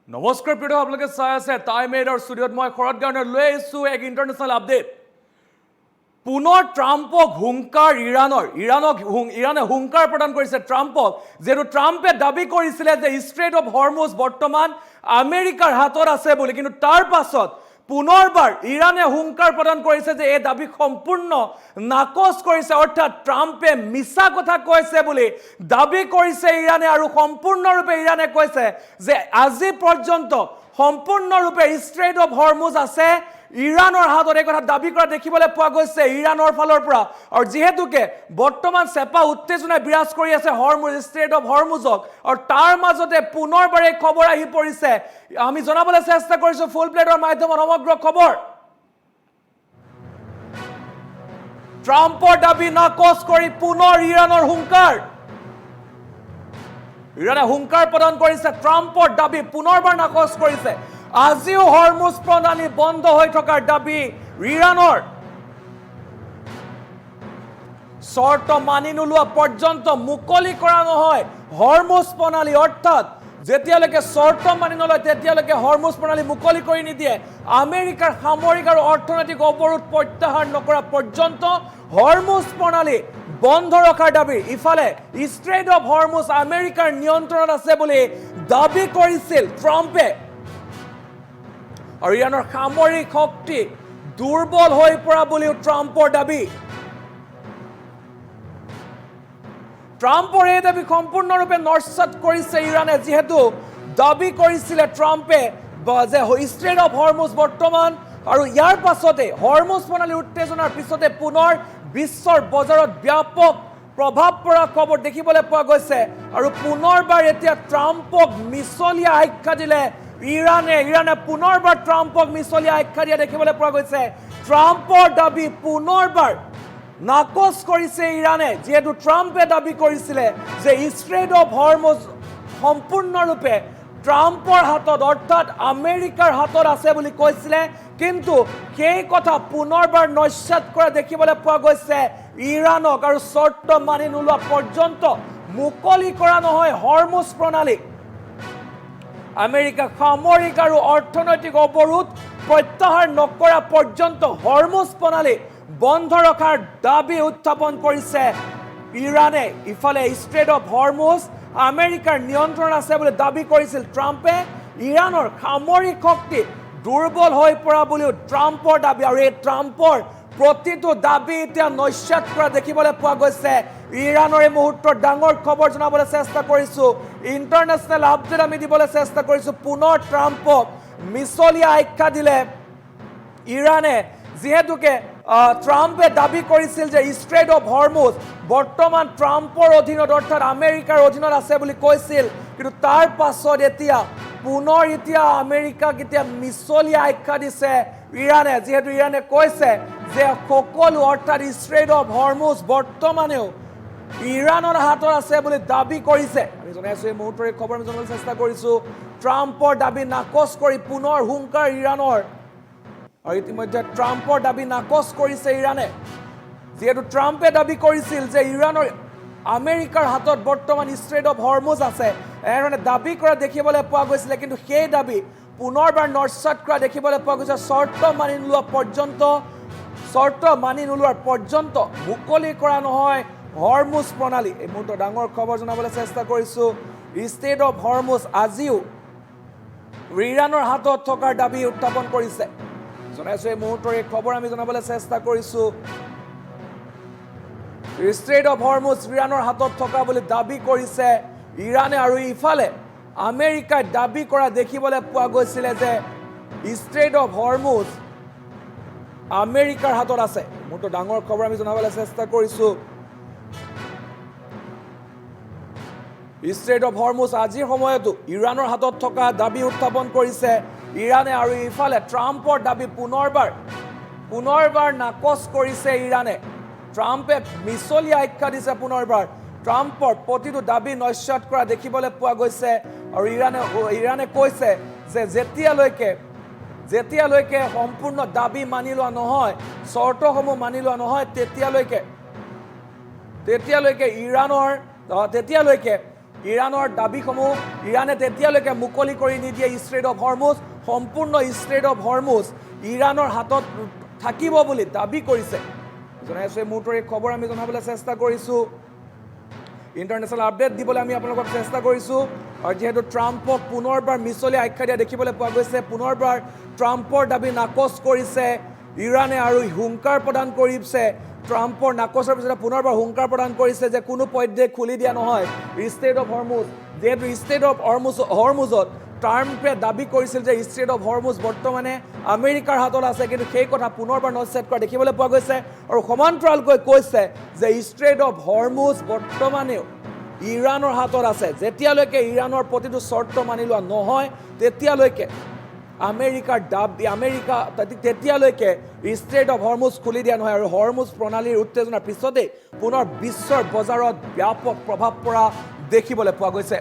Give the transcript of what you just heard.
নমস্কাৰ প্ৰিয় আপোনালোকে চাই আছে টাইম এইডৰ ষ্টুডিঅ'ত মই শৰৎ গাৰ্ণৰ লৈ আহিছোঁ এক ইণ্টাৰনেশ্যনেল আপডেট পুনৰ ট্ৰাম্পক হুংকাৰ ইৰাণে হুংকাৰ প্ৰদান কৰিছে ট্ৰাম্পক যেটো ট্ৰাম্পে দাবী কৰিছিলে যে ষ্ট্ৰেইট অফ হৰমুজ বৰ্তমান আমেৰিকাৰ হাতত আছে বুলি কিন্তু তাৰ পাছত পুনৰবাৰ ইৰাণে হুংকাৰ প্ৰদান কৰিছে যে এই দাবী সম্পূৰ্ণ নাকচ কৰিছে অৰ্থাৎ ট্ৰাম্পে মিছা কথা কৈছে বুলি দাবী কৰিছে ইৰাণে আৰু সম্পূৰ্ণৰূপে ইৰাণে কৈছে যে আজি পৰ্যন্ত সম্পূৰ্ণৰূপে ষ্ট্ৰেইট অফ হৰমুজ আছে ইৰাণৰ হাতত এই কথা দাবী কৰা দেখিবলৈ পোৱা গৈছে ইৰাণৰ ফালৰ পৰা আৰু যেহেতুকে বৰ্তমান চেপা উত্তেজনা বিৰাজ কৰি আছে হৰমুজ ষ্ট্ৰেইট অফ হৰমুজক আৰু তাৰ মাজতে পুনৰবাৰ এই খবৰ আহি পৰিছে আমি জনাবলৈ চেষ্টা কৰিছো ফুল প্লেটৰ মাধ্যমত সমগ্ৰ খবৰ ট্ৰাম্পৰ দাবী নাকচ কৰি পুনৰ ইৰাণৰ হুংকাৰ ইৰাণে হুংকাৰ প্ৰদান কৰিছে ট্ৰাম্পৰ দাবী পুনৰবাৰ নাকচ কৰিছে আজিও হৰমুজ প্ৰণালী বন্ধ হৈ থকাৰ দাবী ইৰাণৰ চৰ্ত মানি নোলোৱা পৰ্যন্ত মুকলি কৰা নহয় হৰমুজ প্ৰণালী অৰ্থাৎ যেতিয়ালৈকে চৰ্ত মানি নলয় তেতিয়ালৈকে হৰমুজ প্ৰণালী মুকলি কৰি নিদিয়ে আমেৰিকাৰ সামৰিক আৰু অৰ্থনৈতিক অৱৰোধ প্ৰত্যাহাৰ নকৰা পৰ্যন্ত হৰমুজ প্ৰণালী বন্ধ ৰখাৰ দাবী ইফালে ষ্ট্ৰেইট অফ হৰমুজ আমেৰিকাৰ নিয়ন্ত্ৰণত আছে বুলি দাবী কৰিছিল ট্ৰাম্পে আৰু ইৰাণৰ সামৰিক শক্তি দুৰ্বল হৈ পৰা বুলিও ট্ৰাম্পৰ দাবী ট্ৰাম্পৰ এই দাবী সম্পূৰ্ণৰূপে নস্যাৎ কৰিছে ইৰাণে যেহেতু দাবী কৰিছিলে ট্ৰাম্পে যে ষ্ট্ৰেইট অফ হৰমুজ বৰ্তমান আৰু ইয়াৰ পাছতে হৰমুজ প্ৰণালীৰ উত্তেজনাৰ পিছতে পুনৰ বিশ্বৰ বজাৰত ব্যাপক প্ৰভাৱ পৰা খবৰ দেখিবলৈ পোৱা গৈছে আৰু পুনৰবাৰ এতিয়া ট্ৰাম্পক মিছলীয়া আখ্যা দিলে ইৰাণে পুনৰবাৰ ট্ৰাম্পক মিছলীয়া আখ্যা দিয়া দেখিবলৈ পোৱা গৈছে ট্ৰাম্পৰ দাবী পুনৰবাৰ নাকচ কৰিছে ইৰাণে যেহেতু ট্ৰাম্পে দাবী কৰিছিলে যে ষ্ট্ৰেইট অফ হৰমুজ সম্পূৰ্ণৰূপে ট্ৰাম্পৰ হাতত অৰ্থাৎ আমেৰিকাৰ হাতত আছে বুলি কৈছিলে কিন্তু সেই কথা পুনৰবাৰ নস্যাৎ কৰা দেখিবলৈ পোৱা গৈছে ইৰাণক আৰু চৰ্ত মানি নোলোৱা পৰ্যন্ত মুকলি কৰা নহয় হৰমুজ প্ৰণালী আমেৰিকা সামৰিক আৰু অৰ্থনৈতিক অৱৰোধ প্ৰত্যাহাৰ নকৰা পৰ্যন্ত হৰমুজ প্ৰণালী বন্ধ ৰখাৰ দাবী উত্থাপন কৰিছে ইৰাণে ইফালে ষ্ট্ৰেইট অফ হৰমুজ আমেৰিকাৰ নিয়ন্ত্ৰণ আছে বুলি দাবী কৰিছিল ট্ৰাম্পে ইৰাণৰ সামৰিক শক্তি দুৰ্বল হৈ পৰা বুলিও ট্ৰাম্পৰ দাবী আৰু এই ট্ৰাম্পৰ প্ৰতিটো দাবী এতিয়া নস্যাৎ কৰা দেখিবলৈ পোৱা গৈছে ইৰাণৰ এই মুহূৰ্তৰ ডাঙৰ খবৰ জনাবলৈ চেষ্টা কৰিছো ইণ্টাৰনেশ্যনেল আপডেট আমি দিবলৈ চেষ্টা কৰিছো পুনৰ ট্ৰাম্পক মিছলীয়া আখ্যা দিলে ইৰাণে যেহেতুকে ট্ৰাম্পে দাবী কৰিছিল যে ষ্ট্ৰেইট অফ হৰমুজ বৰ্তমান ট্ৰাম্পৰ অধীনত অৰ্থাৎ আমেৰিকাৰ অধীনত আছে বুলি কৈছিল কিন্তু তাৰ পাছত এতিয়া পুনৰ আমেৰিকাক এতিয়া মিছলীয়া আখ্যা দিছে ইৰাণে যেহেতু ইৰাণে কৈছে যে সকলো অৰ্থাৎ ষ্ট্ৰেইট অফ হৰমুজ বৰ্তমানেও ইৰাণৰ হাতত আছে বুলি দাবী কৰিছে আমি জনাইছো এই মুহূৰ্তৰ এই খবৰ আমি জনাবলৈ চেষ্টা কৰিছো ট্ৰাম্পৰ দাবী নাকচ কৰি পুনৰ হুংকাৰ ইৰাণৰ আৰু ইতিমধ্যে ট্ৰাম্পৰ দাবী নাকচ কৰিছে ইৰাণে যেহেতু ট্ৰাম্পে দাবী কৰিছিল যে ইৰাণৰ আমেৰিকাৰ হাতত বৰ্তমান ষ্ট্ৰেইট অফ হৰমুজ আছে এনেধৰণে দাবী কৰা দেখিবলৈ পোৱা গৈছিলে কিন্তু সেই দাবী পুনৰবাৰ নস্যাৎ কৰা দেখিবলৈ পোৱা গৈছে চৰ্ত মানি নোলোৱাৰ পৰ্যন্ত মুকলি কৰা নহয় হৰমুজ প্ৰণালী এই মুহূৰ্তৰ ডাঙৰ খবৰ জনাবলৈ চেষ্টা কৰিছো ষ্ট্ৰেইট অফ হৰমুজ আজিও ইৰাণৰ হাতত থকাৰ দাবী উত্থাপন কৰিছে জনাইছো এই মুহূৰ্তৰ এই খবৰ আমি জনাবলৈ চেষ্টা কৰিছো ষ্ট্ৰেইট অফ হৰমুজ ইৰাণৰ হাতত থকা বুলি দাবী কৰিছে ইৰাণে আৰু ইফালে আমেৰিকাই দাবী কৰা দেখিবলৈ পোৱা গৈছিলে যে ষ্ট্ৰেইট অফ হৰমুজ আমেৰিকাৰ হাতত আছে মোৰতো ডাঙৰ খবৰ আমি জনাবলৈ চেষ্টা কৰিছো ষ্ট্ৰেইট অফ হৰমুজ আজিৰ সময়তো ইৰাণৰ হাতত থকা দাবী উত্থাপন কৰিছে ইৰাণে আৰু ইফালে ট্ৰাম্পৰ দাবী পুনৰবাৰ নাকচ কৰিছে ইৰাণে ট্ৰাম্পে মিছলীয়া আখ্যা দিছে পুনৰবাৰ ট্ৰাম্পৰ প্ৰতিটো দাবী নস্যাৎ কৰা দেখিবলৈ পোৱা গৈছে আৰু ইৰাণে কৈছে যে যেতিয়ালৈকে সম্পূৰ্ণ দাবী মানি লোৱা নহয় চৰ্তসমূহ মানি লোৱা নহয় তেতিয়ালৈকে ইৰাণৰ দাবীসমূহ ইৰাণে তেতিয়ালৈকে মুকলি কৰি নিদিয়ে ষ্ট্ৰেইট অফ হৰমুজ সম্পূৰ্ণ ষ্ট্ৰেইট অফ হৰমুজ ইৰাণৰ হাতত থাকিব বুলি দাবী কৰিছে জনাই আছোঁ এই মুহূৰ্তৰ এই খবৰ আমি জনাবলৈ চেষ্টা কৰিছোঁ ইণ্টাৰনেশ্যনেল আপডেট দিবলৈ আমি আপোনালোকক চেষ্টা কৰিছোঁ আৰু যেহেতু ট্ৰাম্পক পুনৰবাৰ মিছলীয়া আখ্যা দিয়া দেখিবলৈ পোৱা গৈছে পুনৰবাৰ ট্ৰাম্পৰ দাবী নাকচ কৰিছে ইৰাণে আৰু হুংকাৰ প্ৰদান কৰিছে ট্ৰাম্পৰ নাকচৰ পিছতে পুনৰবাৰ হুংকাৰ প্ৰদান কৰিছে যে কোনো পধ্যে খুলি দিয়া নহয় ষ্ট্ৰেইট অফ হৰমুজ যিহেতু ষ্ট্ৰেইট অফ হৰমুজত ট্ৰাম্পে দাবী কৰিছিল যে ষ্ট্ৰেইট অফ হৰমুজ বৰ্তমানে আমেৰিকাৰ হাতত আছে কিন্তু সেই কথা পুনৰবাৰ নচেট কৰা দেখিবলৈ পোৱা গৈছে আৰু সমান্তৰালকৈ কৈছে যে ষ্ট্ৰেইট অফ হৰমুজ বৰ্তমানেও ইৰাণৰ হাতত আছে যেতিয়ালৈকে ইৰাণৰ প্ৰতিটো চৰ্ত মানি লোৱা নহয় তেতিয়ালৈকে আমেৰিকাৰ তেতিয়ালৈকে ষ্ট্ৰেইট অফ হৰমুজ খুলি দিয়া নহয় আৰু হৰমুজ প্ৰণালীৰ উত্তেজনাৰ পিছতেই পুনৰ বিশ্বৰ বজাৰত ব্যাপক প্ৰভাৱ পৰা দেখিবলৈ পোৱা গৈছে